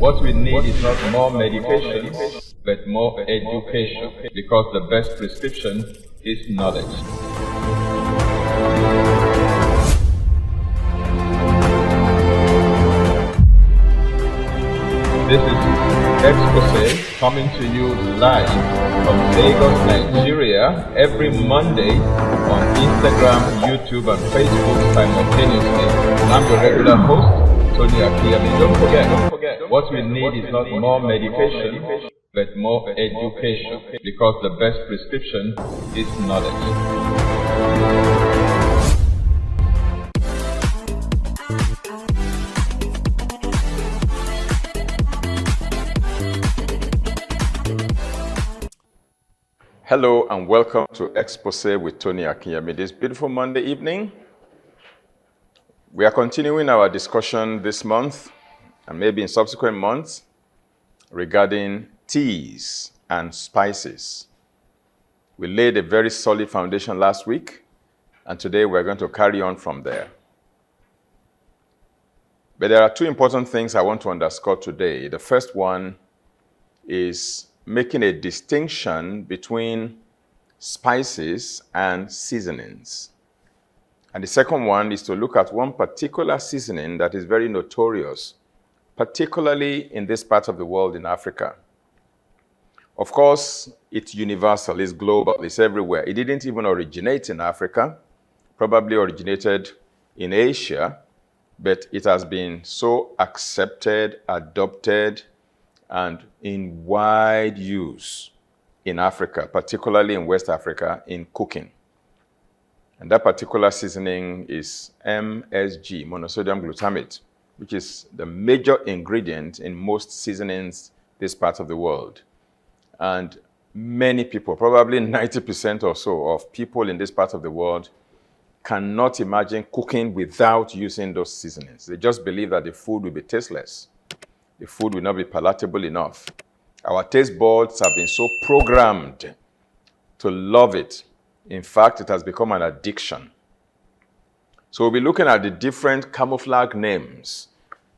What we need is not more medication, but more education, because the best prescription is knowledge. This is Exposé coming to you live from Lagos, Nigeria, every Monday on Instagram, YouTube, and Facebook simultaneously. I'm your regular host, Tony Akinyemi. Don't forget, what we need is not more medication, but more education, because the best prescription is knowledge. Hello and welcome to Exposé with Tony Akinyemi. This beautiful Monday evening, we are continuing our discussion this month and maybe in subsequent months regarding teas and spices. We laid a very solid foundation last week, and today we're going to carry on from there. But there are two important things I want to underscore today. The first one is making a distinction between spices and seasonings. And the second one is to look at one particular seasoning that is very notorious, particularly in this part of the world in Africa. Of course, it's universal, it's global, it's everywhere. It didn't even originate in Africa, probably originated in Asia, but it has been so accepted, adopted, and in wide use in Africa, particularly in West Africa, in cooking. And that particular seasoning is MSG, monosodium glutamate, which is the major ingredient in most seasonings this part of the world. And many people, probably 90% or so of people in this part of the world, cannot imagine cooking without using those seasonings. They just believe that the food will be tasteless. The food will not be palatable enough. Our taste buds have been so programmed to love it. In fact, it has become an addiction. So we'll be looking at the different camouflage names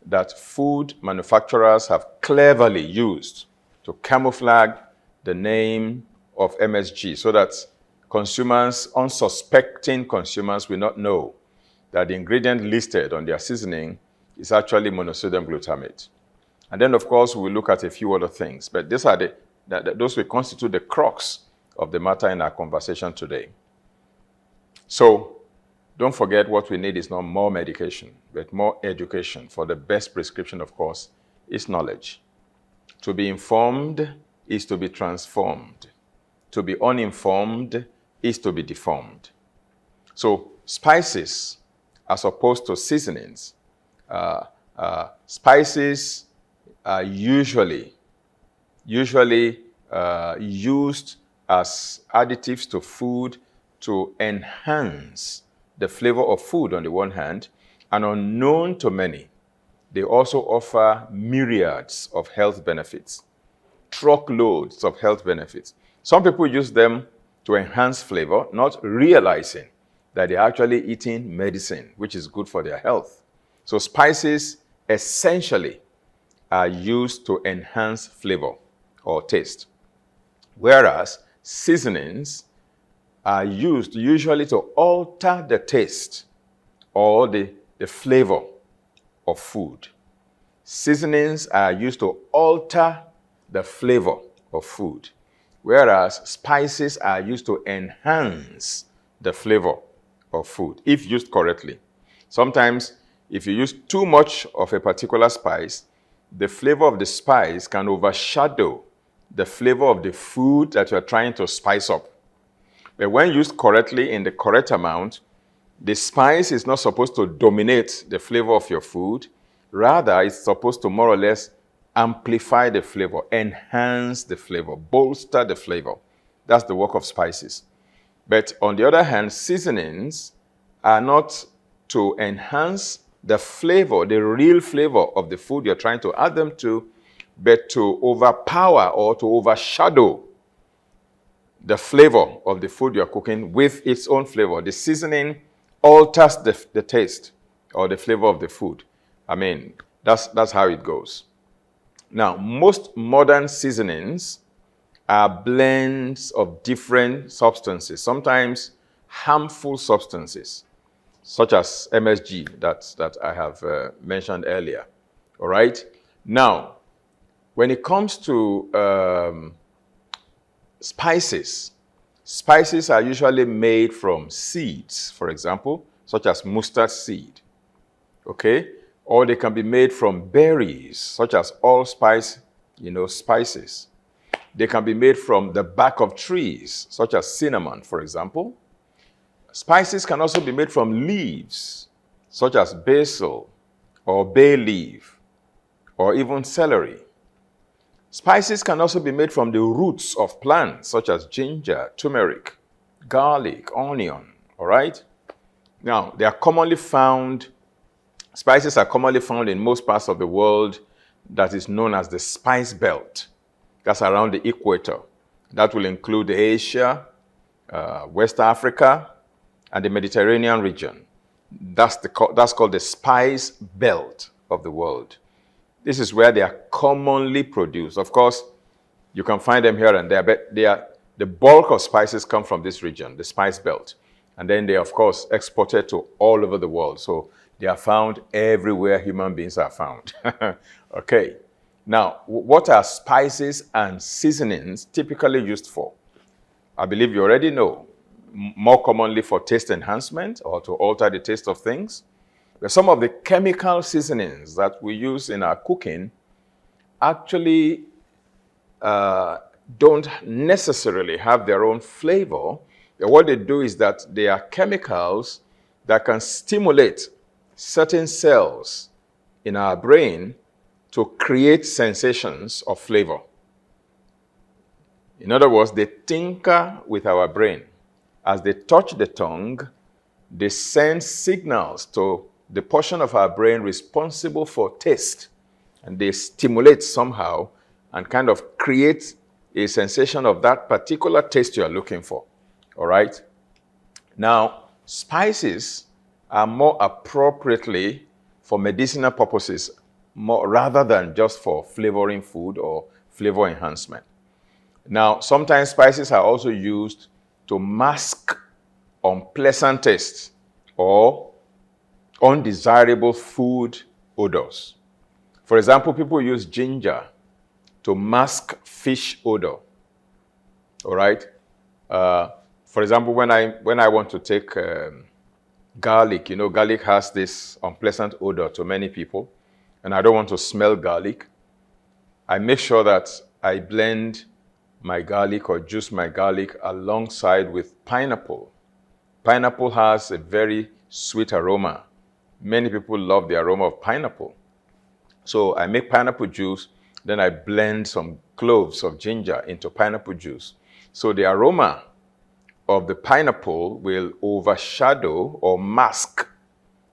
that food manufacturers have cleverly used to camouflage the name of MSG so that consumers, unsuspecting consumers, will not know that the ingredient listed on their seasoning is actually monosodium glutamate. And then, of course, we'll look at a few other things. But these are those will constitute the crux of the matter in our conversation today. So, don't forget, what we need is not more medication, but more education. For the best prescription, of course, is knowledge. To be informed is to be transformed. To be uninformed is to be deformed. So, spices, as opposed to seasonings, spices are usually used as additives to food to enhance the flavor of food on the one hand, and unknown to many, they also offer myriads of health benefits, truckloads of health benefits. Some people use them to enhance flavor, not realizing that they're actually eating medicine, which is good for their health. So spices essentially are used to enhance flavor or taste, whereas seasonings are used usually to alter the taste or the flavor of food. Seasonings are used to alter the flavor of food, whereas spices are used to enhance the flavor of food, if used correctly. Sometimes, if you use too much of a particular spice, the flavor of the spice can overshadow the flavor of the food that you're trying to spice up. But when used correctly in the correct amount, the spice is not supposed to dominate the flavor of your food. Rather, it's supposed to more or less amplify the flavor, enhance the flavor, bolster the flavor. That's the work of spices. But on the other hand, seasonings are not to enhance the flavor, the real flavor of the food you're trying to add them to, but to overpower or to overshadow the flavor of the food you're cooking with its own flavor. The seasoning alters the taste or the flavor of the food. I mean, that's how it goes. Now, most modern seasonings are blends of different substances, sometimes harmful substances, such as MSG that I have mentioned earlier. All right? Now, when it comes to spices, spices are usually made from seeds, for example, such as mustard seed. Okay? Or they can be made from berries, such as allspice, spices. They can be made from the bark of trees, such as cinnamon, for example. Spices can also be made from leaves, such as basil or bay leaf, or even celery. Spices can also be made from the roots of plants, such as ginger, turmeric, garlic, onion, all right? Now, spices are commonly found in most parts of the world that is known as the spice belt. That's around the equator. That will include Asia, West Africa, and the Mediterranean region. That's called the spice belt of the world. This is where they are commonly produced. Of course, you can find them here and there, but the bulk of spices come from this region, the spice belt. And then they, of course, exported to all over the world. So they are found everywhere human beings are found. Okay. Now, what are spices and seasonings typically used for? I believe you already know. More commonly for taste enhancement or to alter the taste of things. But some of the chemical seasonings that we use in our cooking actually don't necessarily have their own flavor. But what they do is that they are chemicals that can stimulate certain cells in our brain to create sensations of flavor. In other words, they tinker with our brain. As they touch the tongue, they send signals to the portion of our brain responsible for taste. And they stimulate somehow and kind of create a sensation of that particular taste you're looking for. All right? Now, spices are more appropriately for medicinal purposes, rather than just for flavoring food or flavor enhancement. Now, sometimes spices are also used to mask unpleasant tastes or undesirable food odors. For example, people use ginger to mask fish odor. All right? For example, when I want to take garlic, garlic has this unpleasant odor to many people, and I don't want to smell garlic. I make sure that I blend my garlic or juice my garlic alongside with pineapple. Pineapple has a very sweet aroma. Many people love the aroma of pineapple. So I make pineapple juice, then I blend some cloves of ginger into pineapple juice. So the aroma of the pineapple will overshadow or mask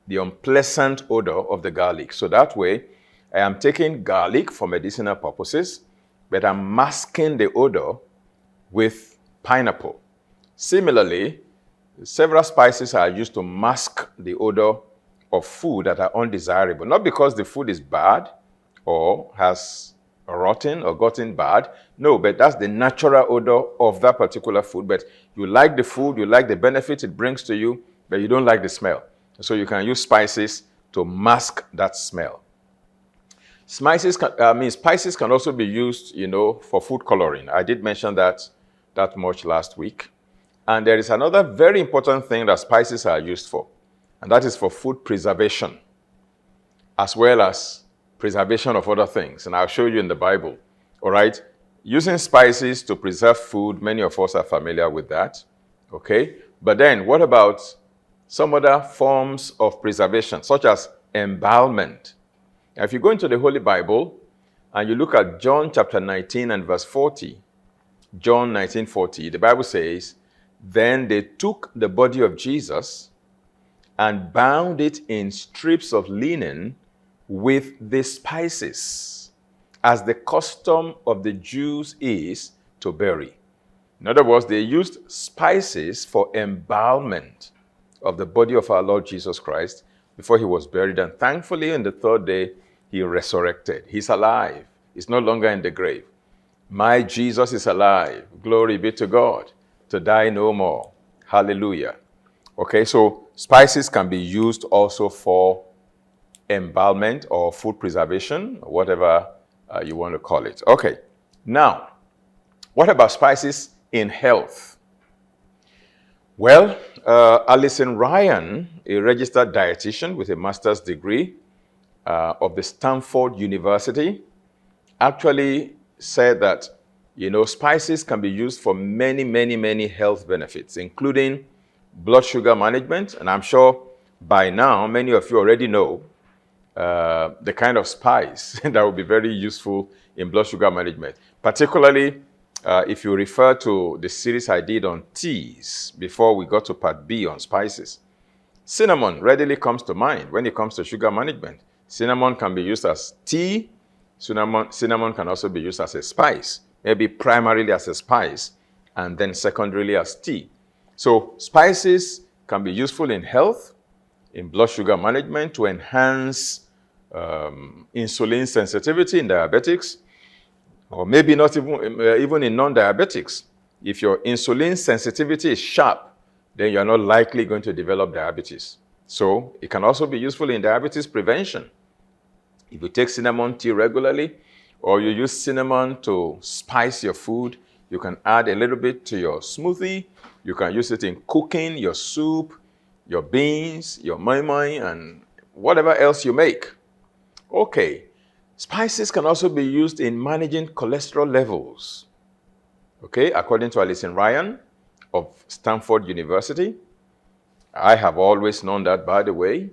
the unpleasant odor of the garlic. So that way, I am taking garlic for medicinal purposes, but I'm masking the odor with pineapple. Similarly, several spices are used to mask the odor of food that are undesirable. Not because the food is bad or has rotten or gotten bad. No, but that's the natural odor of that particular food. But you like the food, you like the benefit it brings to you, but you don't like the smell. So you can use spices to mask that smell. Spices can also be used, for food coloring. I did mention that much last week. And there is another very important thing that spices are used for, and that is for food preservation, as well as preservation of other things. And I'll show you in the Bible, all right? Using spices to preserve food, many of us are familiar with that, okay? But then what about some other forms of preservation, such as embalmment? Now, if you go into the Holy Bible and you look at John chapter 19 and verse 40, John 19:40, the Bible says, "Then they took the body of Jesus and bound it in strips of linen with the spices, as the custom of the Jews is to bury." In other words, they used spices for embalmment of the body of our Lord Jesus Christ before he was buried. And thankfully, on the third day, he resurrected. He's alive. Is no longer in the grave. My Jesus is alive. Glory be to God. To die no more. Hallelujah. Okay, so spices can be used also for embalmment or food preservation, or whatever you want to call it. Okay, now, what about spices in health? Well, Alison Ryan, a registered dietitian with a master's degree of the Stanford University, actually said that, spices can be used for many, many, many health benefits, including blood sugar management. And I'm sure by now, many of you already know the kind of spice that will be very useful in blood sugar management, particularly if you refer to the series I did on teas before we got to part B on spices. Cinnamon readily comes to mind when it comes to sugar management. Cinnamon can be used as tea. Cinnamon can also be used as a spice, maybe primarily as a spice, and then secondarily as tea. So spices can be useful in health, in blood sugar management, to enhance insulin sensitivity in diabetics, or maybe not even in non-diabetics. If your insulin sensitivity is sharp, then you're not likely going to develop diabetes. So it can also be useful in diabetes prevention. If you take cinnamon tea regularly, or you use cinnamon to spice your food, you can add a little bit to your smoothie. You can use it in cooking, your soup, your beans, your moi moi, and whatever else you make. Okay, spices can also be used in managing cholesterol levels. Okay, according to Alison Ryan of Stanford University. I have always known that, by the way.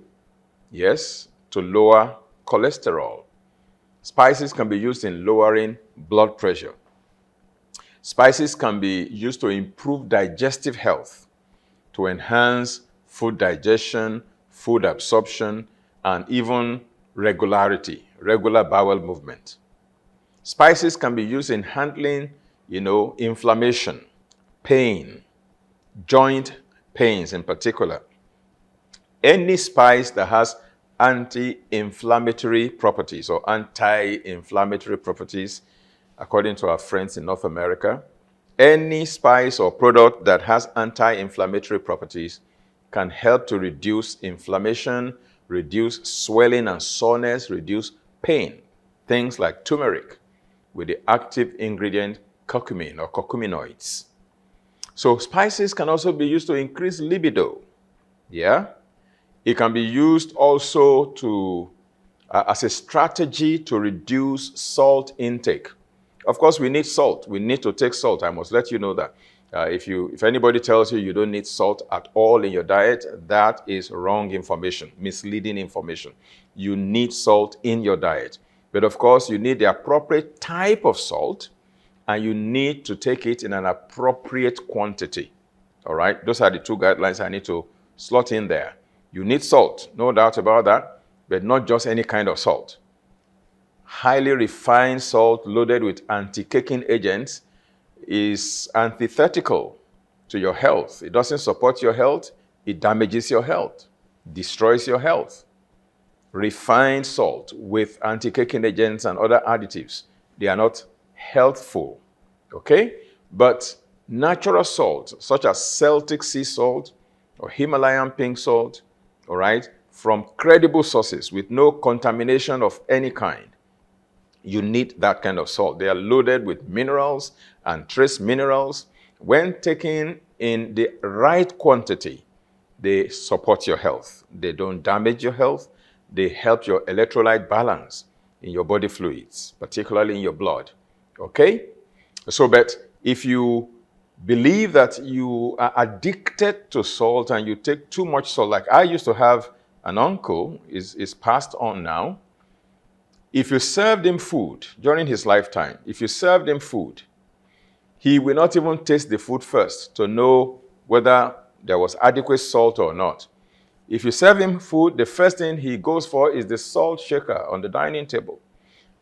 Yes, to lower cholesterol. Spices can be used in lowering blood pressure. Spices can be used to improve digestive health, to enhance food digestion, food absorption, and even regular bowel movement. Spices can be used in handling, inflammation, pain, joint pains in particular. Any spice that has anti-inflammatory properties or anti-inflammatory properties, according to our friends in North America, any spice or product that has anti-inflammatory properties can help to reduce inflammation, reduce swelling and soreness, reduce pain. Things like turmeric with the active ingredient curcumin or curcuminoids. So spices can also be used to increase libido. Yeah? It can be used also to as a strategy to reduce salt intake. Of course, we need salt. We need to take salt. I must let you know that. If anybody tells you you don't need salt at all in your diet, that is wrong information, misleading information. You need salt in your diet. But of course, you need the appropriate type of salt, and you need to take it in an appropriate quantity. All right? Those are the two guidelines I need to slot in there. You need salt, no doubt about that, but not just any kind of salt. Highly refined salt loaded with anti-caking agents is antithetical to your health. It doesn't support your health. It damages your health, destroys your health. Refined salt with anti-caking agents and other additives, they are not healthful, okay? But natural salt, such as Celtic sea salt or Himalayan pink salt, all right, from credible sources with no contamination of any kind, you need that kind of salt. They are loaded with minerals and trace minerals. When taken in the right quantity, they support your health. They don't damage your health. They help your electrolyte balance in your body fluids, particularly in your blood. Okay? So, but if you believe that you are addicted to salt and you take too much salt, like I used to have an uncle, is passed on now. If you served him food during his lifetime, if you served him food, he will not even taste the food first to know whether there was adequate salt or not. If you serve him food, the first thing he goes for is the salt shaker on the dining table.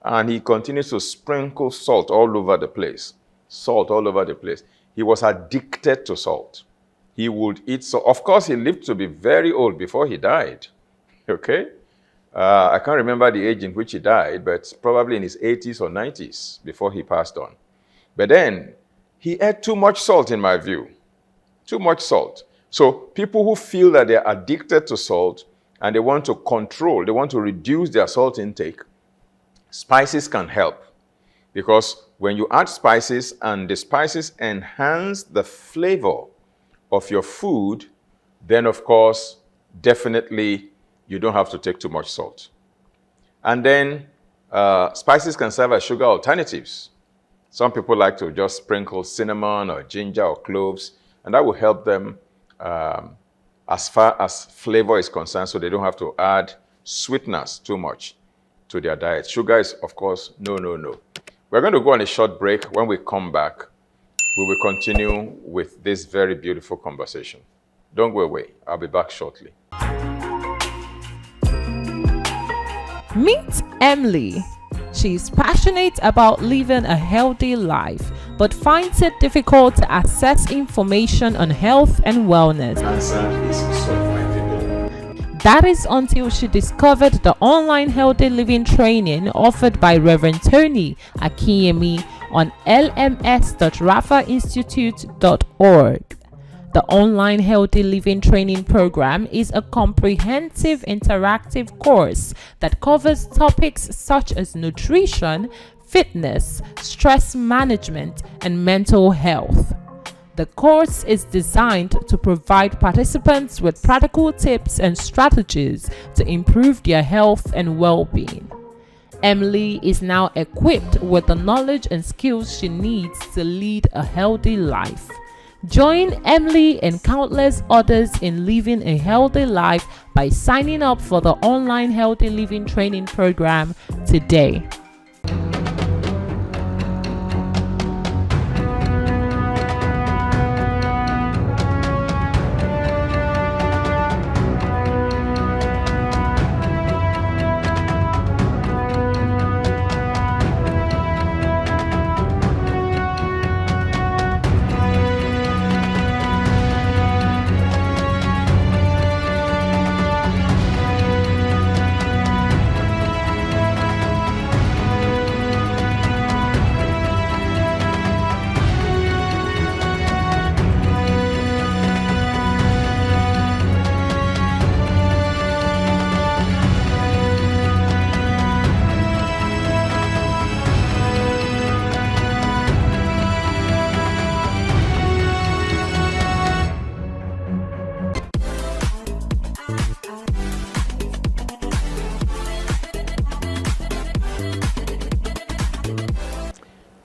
And he continues to sprinkle salt all over the place. Salt all over the place. He was addicted to salt. He would eat salt. Of course, he lived to be very old before he died. Okay? I can't remember the age in which he died, but probably in his 80s or 90s before he passed on. But then he ate too much salt, in my view. Too much salt. So people who feel that they're addicted to salt and they want to control, they want to reduce their salt intake, spices can help. Because when you add spices and the spices enhance the flavor of your food, then of course, definitely you don't have to take too much salt. And then spices can serve as sugar alternatives. Some people like to just sprinkle cinnamon or ginger or cloves, and that will help them as far as flavor is concerned, so they don't have to add sweeteners too much to their diet. Sugar is, of course, no, no, no. We're going to go on a short break. When we come back, we will continue with this very beautiful conversation. Don't go away. I'll be back shortly. Meet Emily. She's passionate about living a healthy life, but finds it difficult to access information on health and wellness. Cancer is survivable. That is until she discovered the online healthy living training offered by Reverend Tony Akinyemi on lms.rafainstitute.org. The online healthy living training program is a comprehensive interactive course that covers topics such as nutrition, fitness, stress management, and mental health. The course is designed to provide participants with practical tips and strategies to improve their health and well-being. Emily is now equipped with the knowledge and skills she needs to lead a healthy life. Join Emily and countless others in living a healthy life by signing up for the online healthy living training program today.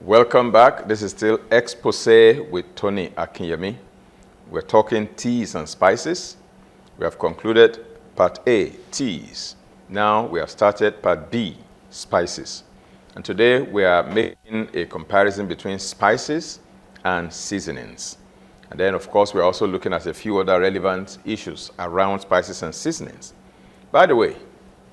Welcome back. This is still Exposé with Tony Akinyemi. We're talking teas and spices. We have concluded part A, teas. Now we have started part B, spices. And today we are making a comparison between spices and seasonings. And then, of course, we're also looking at a few other relevant issues around spices and seasonings. By the way,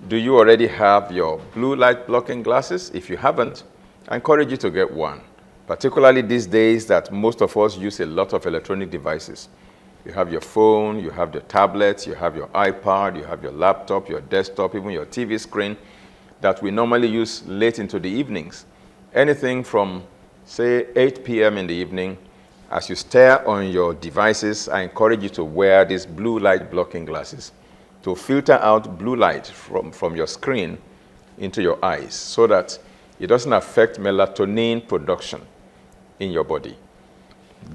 do you already have your blue light blocking glasses? If you haven't, I encourage you to get one, particularly these days that most of us use a lot of electronic devices. You have your phone, you have your tablets, you have your iPad, you have your laptop, your desktop, even your TV screen that we normally use late into the evenings. Anything from, say, 8 p.m. in the evening, as you stare on your devices, I encourage you to wear these blue light blocking glasses to filter out blue light from your screen into your eyes so that it doesn't affect melatonin production in your body.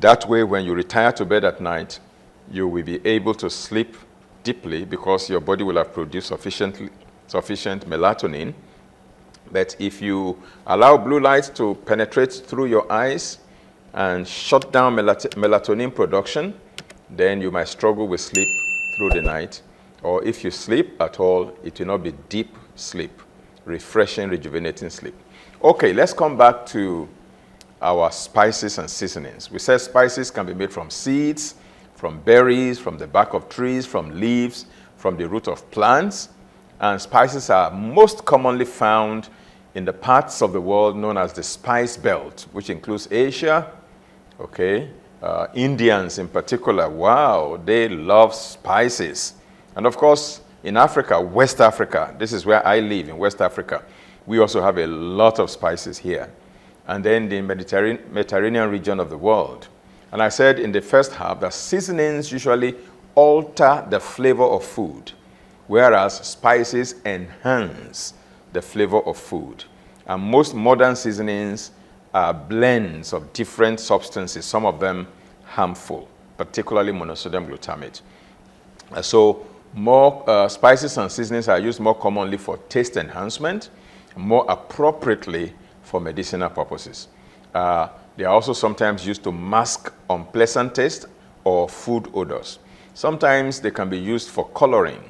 That way, when you retire to bed at night, you will be able to sleep deeply because your body will have produced sufficient melatonin. But if you allow blue light to penetrate through your eyes and shut down melatonin production, then you might struggle with sleep through the night. Or if you sleep at all, it will not be deep sleep, refreshing, rejuvenating sleep. Okay, let's come back to our spices and seasonings. We said spices can be made from seeds, from berries, from the bark of trees, from leaves, from the root of plants. And spices are most commonly found in the parts of the world known as the Spice Belt, which includes Asia, okay? Indians in particular, wow, they love spices. And of course, In Africa, West Africa, this is where I live, in West Africa, we also have a lot of spices here. And then the Mediterranean region of the world. And I said in the first half that seasonings usually alter the flavor of food, whereas spices enhance the flavor of food. And most modern seasonings are blends of different substances, some of them harmful, particularly monosodium glutamate. So more spices and seasonings are used more commonly for taste enhancement, more appropriately for medicinal purposes. They are also sometimes used to mask unpleasant taste or food odors. Sometimes they can be used for coloring,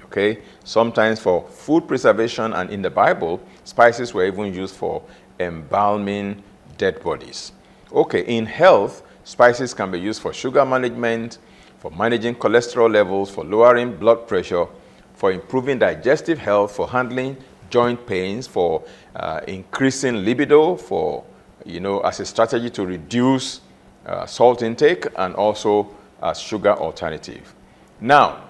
okay? Sometimes for food preservation, and in the Bible, spices were even used for embalming dead bodies. Okay, in health, spices can be used for sugar management, for managing cholesterol levels, for lowering blood pressure, for improving digestive health, for handling joint pains, for increasing libido, for, as a strategy to reduce salt intake, and also as sugar alternative. Now,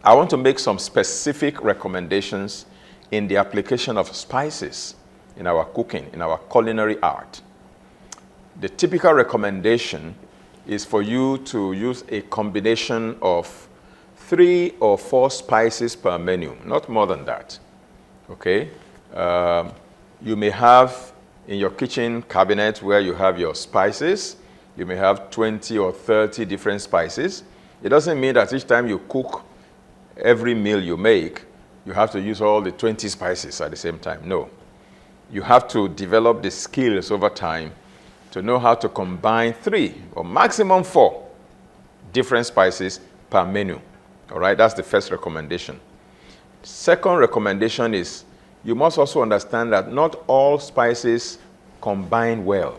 I want to make some specific recommendations in the application of spices in our cooking, in our culinary art. The typical recommendation is for you to use a combination of 3 or 4 spices per menu, not more than that, okay? You may have in your kitchen cabinet where you have your spices, you may have 20 or 30 different spices. It doesn't mean that each time you cook, every meal you make, you have to use all the 20 spices at the same time. No. You have to develop the skills over time to know how to combine 3 or maximum 4 different spices per menu. All right, that's the first recommendation. Second recommendation is you must also understand that not all spices combine well.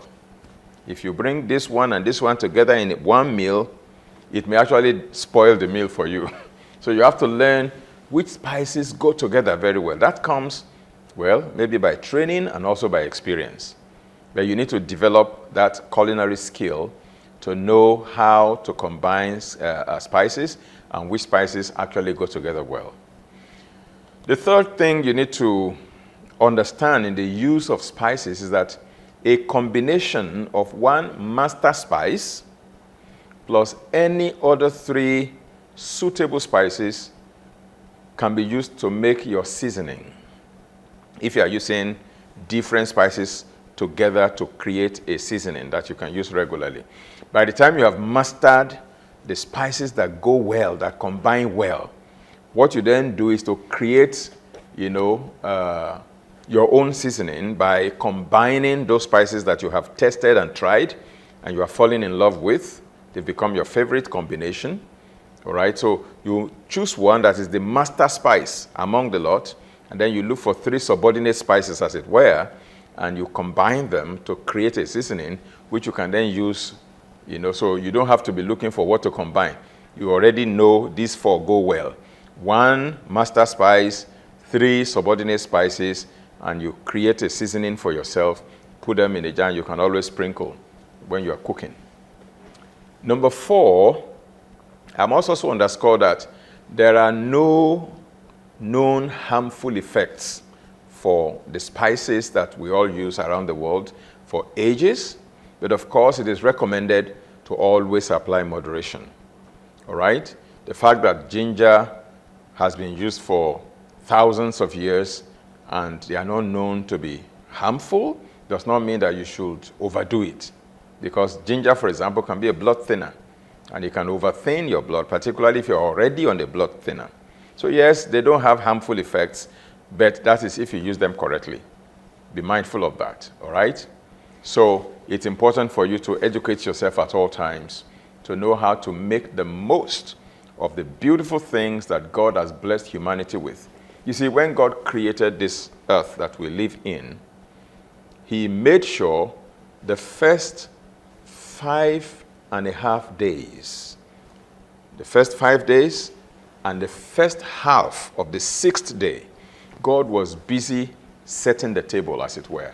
If you bring this one and this one together in one meal, it may actually spoil the meal for you. So you have to learn which spices go together very well. That comes, well, maybe by training and also by experience. But you need to develop that culinary skill to know how to combine spices and which spices actually go together well. The third thing you need to understand in the use of spices is that a combination of one master spice plus any other 3 suitable spices can be used to make your seasoning. If you are using different spices together to create a seasoning that you can use regularly. By the time you have mastered the spices that go well, that combine well, what you then do is to create, your own seasoning by combining those spices that you have tested and tried and you are falling in love with. They become your favorite combination. All right, so you choose one that is the master spice among the lot, and then you look for 3 subordinate spices, as it were, and you combine them to create a seasoning, which you can then use, so you don't have to be looking for what to combine. You already know these 4 go well. 1 master spice, 3 subordinate spices, and you create a seasoning for yourself, put them in a jar, and you can always sprinkle when you are cooking. Number 4, I must also underscore that there are no known harmful effects for the spices that we all use around the world for ages, but of course it is recommended to always apply moderation. All right? The fact that ginger has been used for thousands of years and they are not known to be harmful does not mean that you should overdo it, because ginger, for example, can be a blood thinner. And it can overthin your blood, particularly if you're already on the blood thinner. So yes, they don't have harmful effects, but that is if you use them correctly. Be mindful of that, all right? So it's important for you to educate yourself at all times to know how to make the most of the beautiful things that God has blessed humanity with. You see, when God created this earth that we live in, He made sure the first 5.5 days, the first 5 days and the first half of the 6th day, God was busy setting the table, as it were.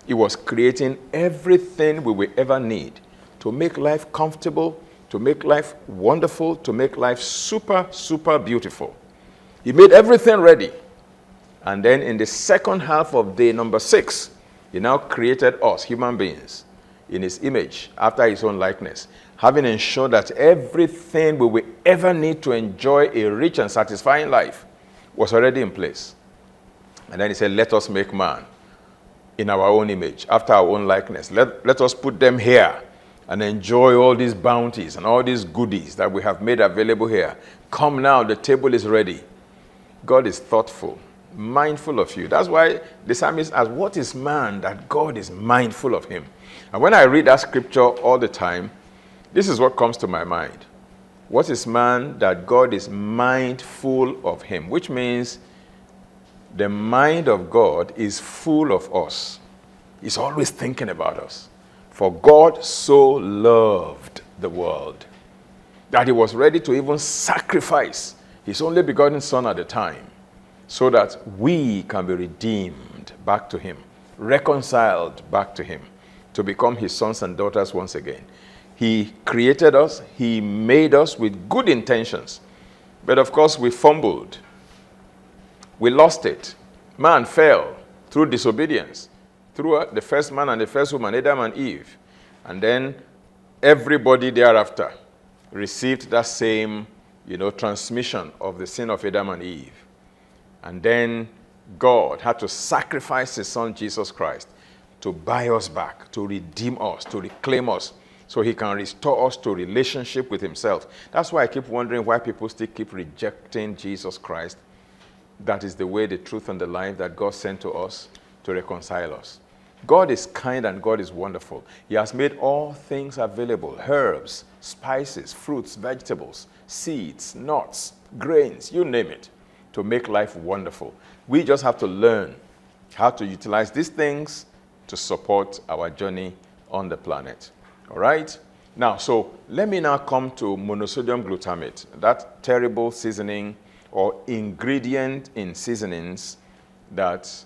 He was creating everything we will ever need to make life comfortable, to make life wonderful, to make life super, super beautiful. He made everything ready. And then in the second half of day number 6, he now created us, human beings, in his image, after his own likeness, having ensured that everything we will ever need to enjoy a rich and satisfying life was already in place. And then he said, let us make man in our own image, after our own likeness. Let us put them here and enjoy all these bounties and all these goodies that we have made available here. Come now, the table is ready. God is thoughtful, mindful of you. That's why the psalmist asks, what is man that God is mindful of him? And when I read that scripture all the time, this is what comes to my mind. What is man that God is mindful of him? Which means the mind of God is full of us. He's always thinking about us. For God so loved the world that he was ready to even sacrifice his only begotten Son at the time, so that we can be redeemed back to him, reconciled back to him, to become his sons and daughters once again. He created us, he made us with good intentions. But of course, we fumbled. We lost it. Man fell through disobedience, through the first man and the first woman, Adam and Eve. And then everybody thereafter received that same, transmission of the sin of Adam and Eve. And then God had to sacrifice his Son, Jesus Christ, to buy us back, to redeem us, to reclaim us, so he can restore us to relationship with himself. That's why I keep wondering why people still keep rejecting Jesus Christ. That is the way, the truth, and the life that God sent to us to reconcile us. God is kind and God is wonderful. He has made all things available: herbs, spices, fruits, vegetables, seeds, nuts, grains, you name it, to make life wonderful. We just have to learn how to utilize these things to support our journey on the planet. All right? Now, so let me now come to monosodium glutamate, that terrible seasoning or ingredient in seasonings that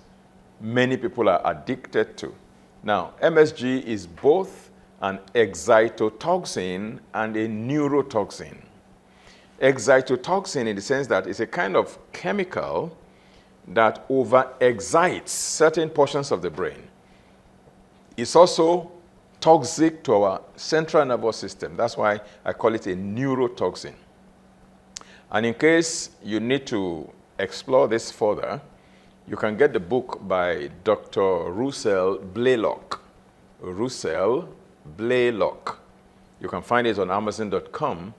many people are addicted to. Now, MSG is both an excitotoxin and a neurotoxin. Excitotoxin in the sense that it's a kind of chemical that over-excites certain portions of the brain. It's also toxic to our central nervous system. That's why I call it a neurotoxin. And in case you need to explore this further, you can get the book by Dr. Russell Blaylock. Russell Blaylock. You can find it on Amazon.com.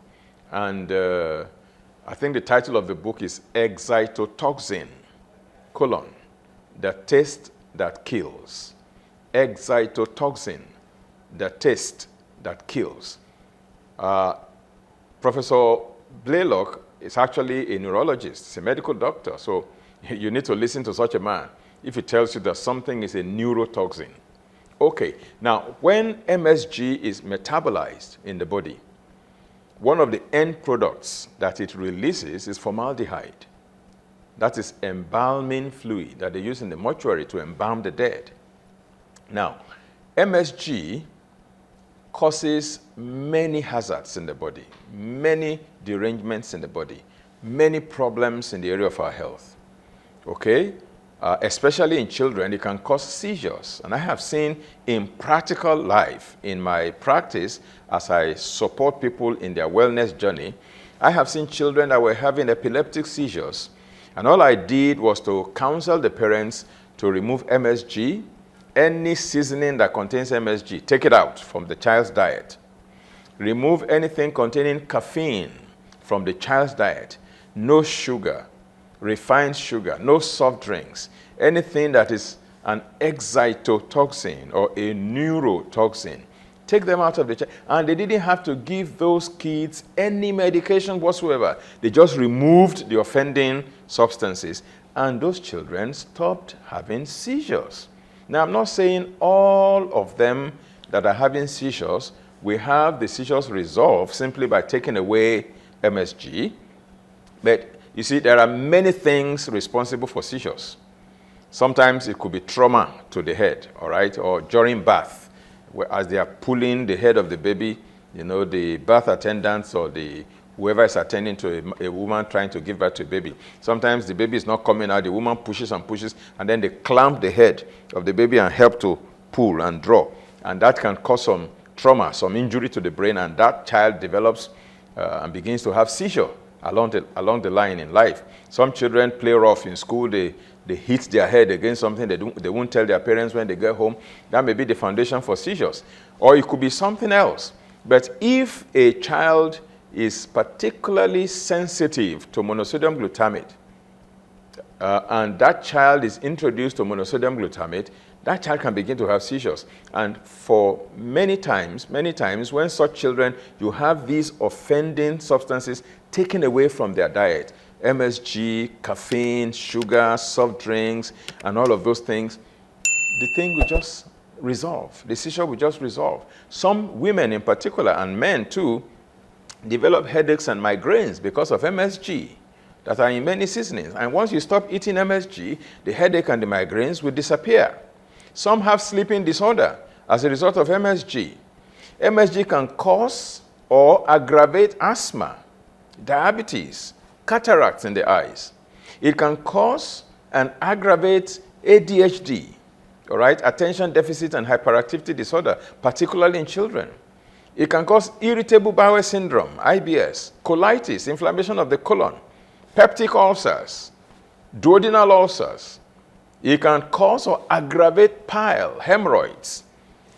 And I think the title of the book is Excitotoxin, the taste that kills. Excitotoxin, the taste that kills. Professor Blaylock is actually a neurologist. He's a medical doctor. So you need to listen to such a man if he tells you that something is a neurotoxin. Okay, now when MSG is metabolized in the body, one of the end products that it releases is formaldehyde. That is embalming fluid that they use in the mortuary to embalm the dead. Now, MSG causes many hazards in the body, many derangements in the body, many problems in the area of our health. Okay? Especially in children, it can cause seizures. And I have seen in practical life, in my practice, as I support people in their wellness journey, I have seen children that were having epileptic seizures. And all I did was to counsel the parents to remove MSG, any seasoning that contains MSG, take it out from the child's diet. Remove anything containing caffeine from the child's diet. No sugar, refined sugar, no soft drinks, anything that is an excitotoxin or a neurotoxin. Take them out of the child. And they didn't have to give those kids any medication whatsoever. They just removed the offending substances, and those children stopped having seizures. Now, I'm not saying all of them that are having seizures will have the seizures resolved simply by taking away MSG. But you see, there are many things responsible for seizures. Sometimes it could be trauma to the head, all right, or during birth, as they are pulling the head of the baby, the birth attendants or the whoever is attending to a woman trying to give birth to a baby. Sometimes the baby is not coming out, the woman pushes and pushes, and then they clamp the head of the baby and help to pull and draw. And that can cause some trauma, some injury to the brain, and that child develops and begins to have seizure along the line in life. Some children play rough in school, they hit their head against something, they won't tell their parents when they get home. That may be the foundation for seizures. Or it could be something else. But if a child is particularly sensitive to monosodium glutamate, and that child is introduced to monosodium glutamate, that child can begin to have seizures. And for many times, when such children, you have these offending substances taken away from their diet, MSG, caffeine, sugar, soft drinks, and all of those things, the thing will just resolve. The seizure will just resolve. Some women in particular, and men too, develop headaches and migraines because of MSG that are in many seasonings. And once you stop eating MSG, the headache and the migraines will disappear. Some have sleeping disorder as a result of MSG. MSG can cause or aggravate asthma, diabetes, cataracts in the eyes. It can cause and aggravate ADHD, all right, attention deficit and hyperactivity disorder, particularly in children. It can cause irritable bowel syndrome, IBS, colitis, inflammation of the colon, peptic ulcers, duodenal ulcers. It can cause or aggravate pile, hemorrhoids,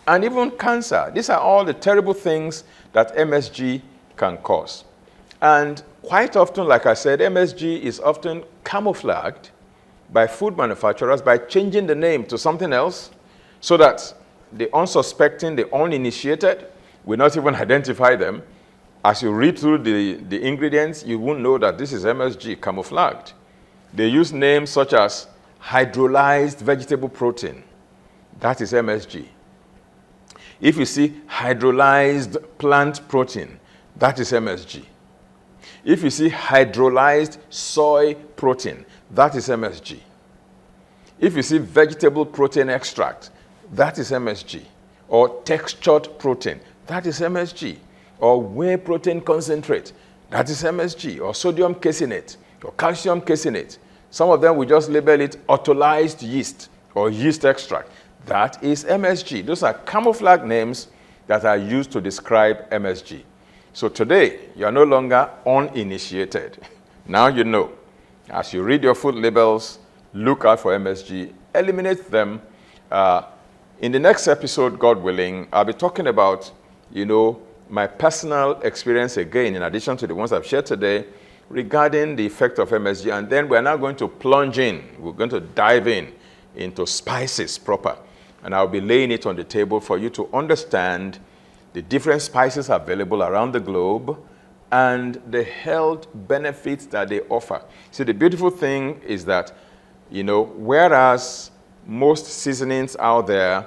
and even cancer. These are all the terrible things that MSG can cause. And quite often, like I said, MSG is often camouflaged by food manufacturers by changing the name to something else so that the unsuspecting, the uninitiated will not even identify them. As you read through the ingredients, you won't know that this is MSG camouflaged. They use names such as hydrolyzed vegetable protein. That is MSG. If you see hydrolyzed plant protein, that is MSG. If you see hydrolyzed soy protein, that is MSG. If you see vegetable protein extract, that is MSG. Or textured protein, that is MSG. Or whey protein concentrate, that is MSG. Or sodium caseinate, or calcium caseinate. Some of them will just label it autolyzed yeast or yeast extract. That is MSG. Those are camouflage names that are used to describe MSG. So today, you are no longer uninitiated. Now you know. As you read your food labels, look out for MSG, eliminate them. In the next episode, God willing, I'll be talking about, my personal experience again, in addition to the ones I've shared today, regarding the effect of MSG. And then we're now going to plunge in. We're going to dive into spices proper. And I'll be laying it on the table for you to understand the different spices available around the globe and the health benefits that they offer. See, the beautiful thing is that, whereas most seasonings out there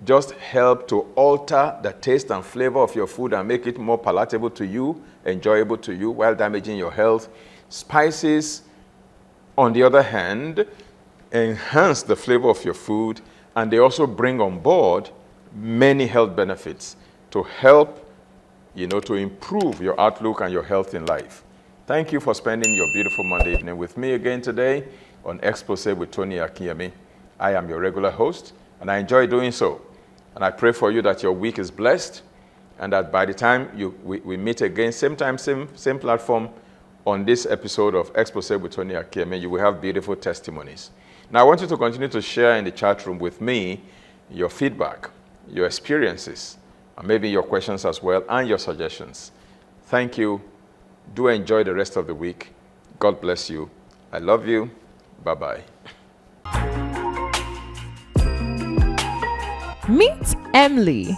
just help to alter the taste and flavor of your food and make it more palatable to you, enjoyable to you, while damaging your health, spices, on the other hand, enhance the flavor of your food, and they also bring on board many health benefits to help, to improve your outlook and your health in life. Thank you for spending your beautiful Monday evening with me again today on Exposé with Tony Akinyemi. I am your regular host, and I enjoy doing so. And I pray for you that your week is blessed, and that by the time we meet again, same time, same platform, on this episode of Exposé with Tony Akinyemi, you will have beautiful testimonies. Now, I want you to continue to share in the chat room with me your feedback, your experiences, and maybe your questions as well, and your suggestions. Thank you. Do enjoy the rest of the week. God bless you. I love you. Bye-bye. Meet Emily.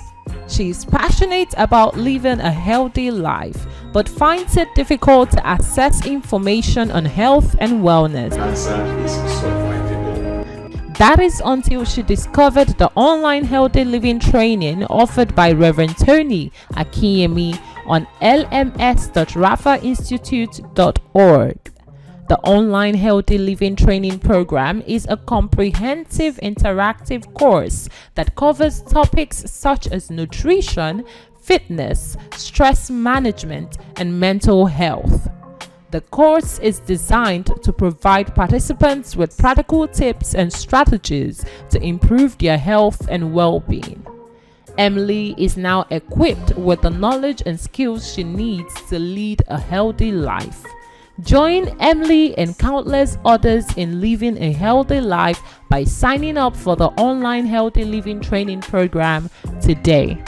She's passionate about living a healthy life, but finds it difficult to access information on health and wellness. Cancer is survivable. That is until she discovered the online healthy living training offered by Reverend Tony Akinyemi on lms.rafainstitute.org. The online healthy living training program is a comprehensive interactive course that covers topics such as nutrition, fitness, stress management, and mental health. The course is designed to provide participants with practical tips and strategies to improve their health and well-being. Emily is now equipped with the knowledge and skills she needs to lead a healthy life. Join Emily and countless others in living a healthy life by signing up for the online healthy living training program today.